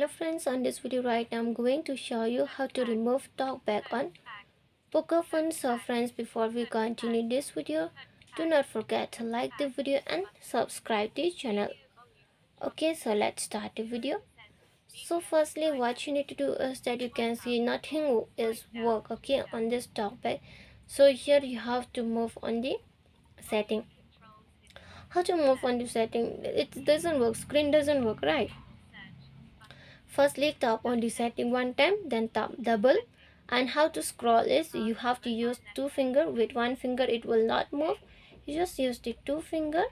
Hello friends, on this video right now I'm going to show you how to remove TalkBack on poco phone. So friends, before we continue this video, do not forget to like the video and subscribe to the channel. Okay, so let's start the video. So firstly, what you need to do is that you can see nothing is work okay on this TalkBack. So here you have to move on the setting. How to move on the setting? It doesn't work, screen doesn't work, right? Firstly, tap on the setting one time, then tap double. And how to scroll is you have to use two finger. With one finger it will not move. You just use the two finger,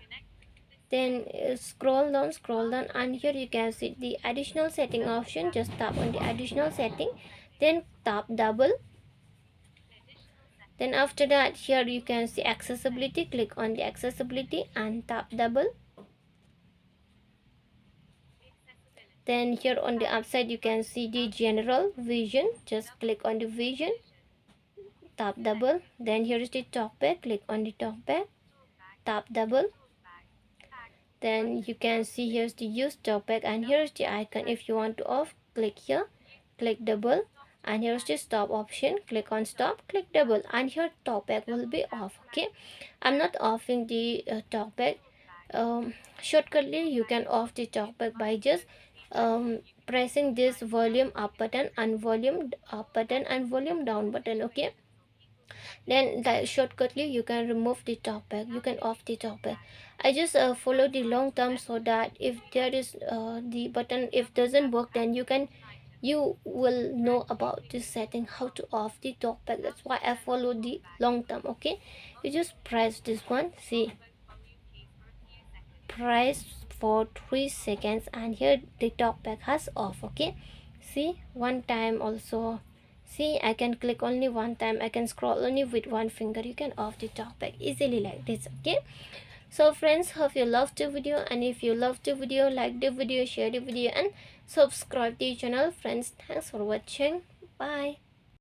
then scroll down, and here you can see the additional setting option. Just tap on the additional setting, then tap double. Then after that, here you can see accessibility. Click on the accessibility and tap double. Then here on the upside you can see the general vision. Just click on the vision, tap double. Then here is the TalkBack. Click on the TalkBack, tap double. Then you can see here's the use TalkBack, and here's the icon. If you want to off, click here, click double, and here's the stop option. Click on stop, click double, and here TalkBack will be off. Okay, I'm not offing the TalkBack. Shortcutly you can off the TalkBack by just pressing this volume up button and volume up button and volume down button. Okay, then that shortcutly you can remove the TalkBack, you can off the TalkBack. I just follow the long term so that if there is the button if doesn't work, then you will know about this setting, how to off the TalkBack. That's why I follow the long term. Okay, you just press this one, see, press for 3 seconds, and here the TalkBack has off. Okay, see, one time also, see, I can click only one time, I can scroll only with one finger. You can off the TalkBack easily like this. Okay, so friends, hope you loved the video, and if you loved the video, like the video, share the video, and subscribe to the channel. Friends, thanks for watching. Bye.